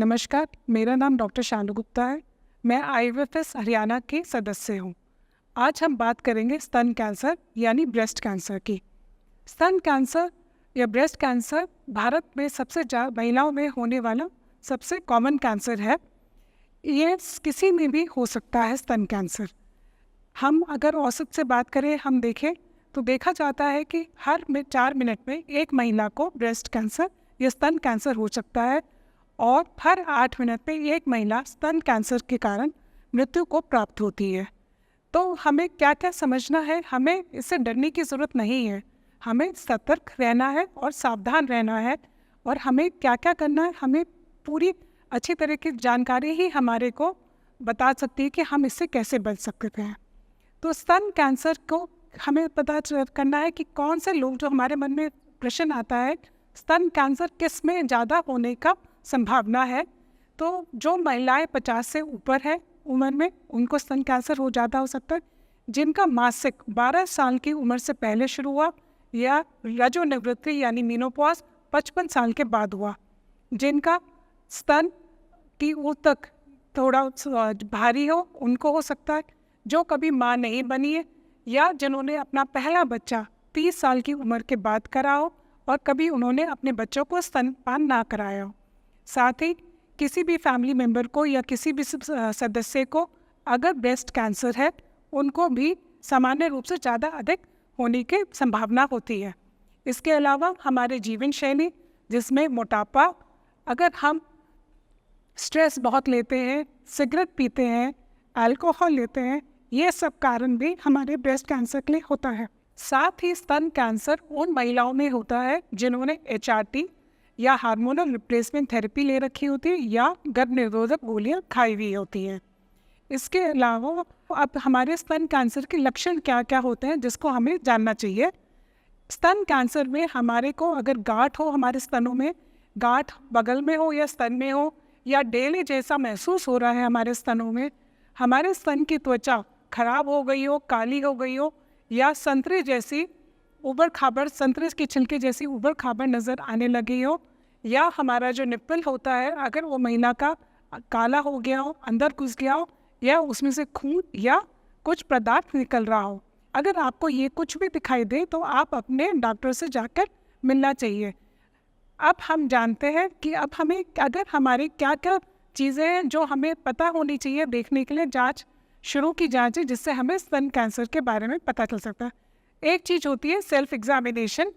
नमस्कार, मेरा नाम डॉक्टर शानू गुप्ता है। मैं आईवीएफएस हरियाणा के सदस्य हूँ। आज हम बात करेंगे स्तन कैंसर यानी ब्रेस्ट कैंसर की। स्तन कैंसर या ब्रेस्ट कैंसर भारत में सबसे महिलाओं में होने वाला सबसे कॉमन कैंसर है। ये किसी में भी हो सकता है स्तन कैंसर। हम अगर औसत से बात करें, हम देखें तो देखा जाता है कि हर 4 मिनट में एक महिला को ब्रेस्ट कैंसर या स्तन कैंसर हो सकता है और हर 8 मिनट में एक महिला स्तन कैंसर के कारण मृत्यु को प्राप्त होती है। तो हमें क्या क्या समझना है, हमें इससे डरने की ज़रूरत नहीं है। हमें सतर्क रहना है और सावधान रहना है और हमें क्या क्या करना है, हमें पूरी अच्छी तरह की जानकारी ही हमारे को बता सकती है कि हम इससे कैसे बच सकते हैं। तो स्तन कैंसर को हमें पता करना है कि कौन से लोग, जो हमारे मन में प्रश्न आता है स्तन कैंसर किस में ज़्यादा होने का संभावना है, तो जो महिलाएं 50 से ऊपर है उम्र में, उनको स्तन कैंसर ज़्यादा हो सकता है। जिनका मासिक 12 साल की उम्र से पहले शुरू हुआ या रजोनिवृत्ति यानी मेनोपॉज 55 साल के बाद हुआ। जिनका स्तन की ऊतक थोड़ा भारी हो, उनको हो सकता है। जो कभी माँ नहीं बनी है या जिन्होंने अपना पहला बच्चा 30 साल की उम्र के बाद करा हो और कभी उन्होंने अपने बच्चों को स्तनपान ना कराया हो। साथ ही किसी भी फैमिली मेम्बर को या किसी भी सदस्य को अगर ब्रेस्ट कैंसर है, उनको भी सामान्य रूप से ज़्यादा अधिक होने की संभावना होती है। इसके अलावा हमारे जीवन शैली, जिसमें मोटापा, अगर हम स्ट्रेस बहुत लेते हैं, सिगरेट पीते हैं, अल्कोहल लेते हैं, ये सब कारण भी हमारे ब्रेस्ट कैंसर के लिए होता है। साथ ही स्तन कैंसर उन महिलाओं में होता है जिन्होंने HRT या हार्मोनल रिप्लेसमेंट थेरेपी ले रखी होती है या गर्भ निरोधक गोलियां खाई हुई होती हैं। इसके अलावा अब हमारे स्तन कैंसर के लक्षण क्या क्या होते हैं जिसको हमें जानना चाहिए। स्तन कैंसर में हमारे को अगर गांठ हो, हमारे स्तनों में गांठ बगल में हो या स्तन में हो, या डेली जैसा महसूस हो रहा है हमारे स्तनों में, हमारे स्तन की त्वचा खराब हो गई हो, काली हो गई हो, या संतरे जैसी उबड़ खाबड़, संतरे की छिलके जैसी उबड़ खाबड़ नज़र आने लगी हो, या हमारा जो निप्पल होता है अगर वो महिला का काला हो गया हो, अंदर घुस गया हो, या उसमें से खून या कुछ पदार्थ निकल रहा हो। अगर आपको ये कुछ भी दिखाई दे तो आप अपने डॉक्टर से जाकर मिलना चाहिए। अब हम जानते हैं कि अब हमें अगर हमारी क्या क्या चीज़ें हैं जो हमें पता होनी चाहिए देखने के लिए। जाँच शुरू की जाँच है जिससे हमें स्तन कैंसर के बारे में पता चल सकता है। एक चीज़ होती है सेल्फ एग्जामिनेशन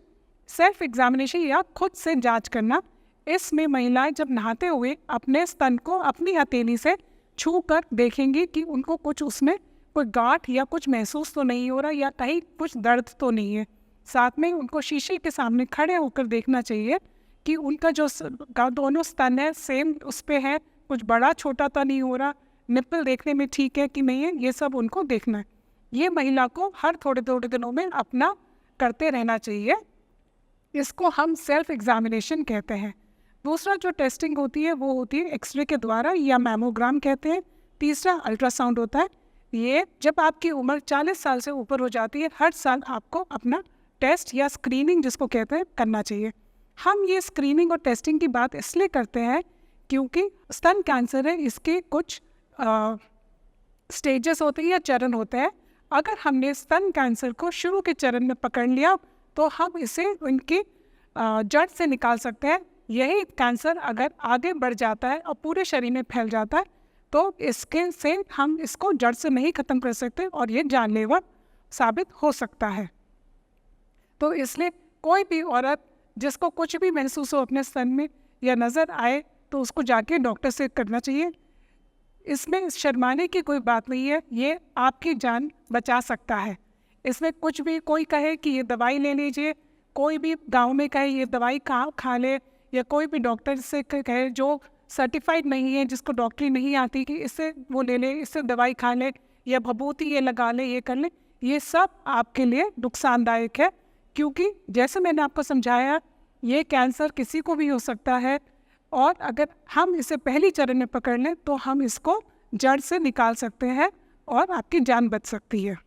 या खुद से जांच करना। इसमें महिलाएं जब नहाते हुए अपने स्तन को अपनी हथेली से छू कर देखेंगी कि उनको कुछ उसमें कोई गांठ या कुछ महसूस तो नहीं हो रहा या कहीं कुछ दर्द तो नहीं है। साथ में उनको शीशे के सामने खड़े होकर देखना चाहिए कि उनका जो दोनों स्तन है सेम उस पर है, कुछ बड़ा छोटा तो नहीं हो रहा, निप्पल देखने में ठीक है कि नहीं है, ये सब उनको देखना है। ये महिला को हर थोड़े थोड़े दिनों में अपना करते रहना चाहिए। इसको हम सेल्फ एग्जामिनेशन कहते हैं। दूसरा जो टेस्टिंग होती है वो होती है एक्सरे के द्वारा या मैमोग्राम कहते हैं। तीसरा अल्ट्रासाउंड होता है। ये जब आपकी उम्र 40 साल से ऊपर हो जाती है, हर साल आपको अपना टेस्ट या स्क्रीनिंग जिसको कहते हैं करना चाहिए। हम ये स्क्रीनिंग और टेस्टिंग की बात इसलिए करते हैं क्योंकि स्तन कैंसर है, इसके कुछ स्टेजेस होते हैं या चरण होते हैं। अगर हमने स्तन कैंसर को शुरू के चरण में पकड़ लिया तो हम इसे उनकी जड़ से निकाल सकते हैं। यही कैंसर अगर आगे बढ़ जाता है और पूरे शरीर में फैल जाता है तो इसके से हम इसको जड़ से नहीं ख़त्म कर सकते और ये जानलेवा साबित हो सकता है। तो इसलिए कोई भी औरत जिसको कुछ भी महसूस हो अपने स्तन में या नज़र आए तो उसको जाके डॉक्टर से करना चाहिए। इसमें शर्माने की कोई बात नहीं है, ये आपकी जान बचा सकता है। इसमें कुछ भी कोई कहे कि ये दवाई ले लीजिए, कोई भी गांव में कहे ये दवाई खा ले, या कोई भी डॉक्टर से कहे जो सर्टिफाइड नहीं है, जिसको डॉक्टरी नहीं आती कि इससे वो ले ले, इससे दवाई खा ले, या भभूति ये लगा ले, ये कर ले, ये सब आपके लिए नुकसानदायक है। क्योंकि जैसे मैंने आपको समझाया, ये कैंसर किसी को भी हो सकता है और अगर हम इसे पहली चरण में पकड़ लें तो हम इसको जड़ से निकाल सकते हैं और आपकी जान बच सकती है।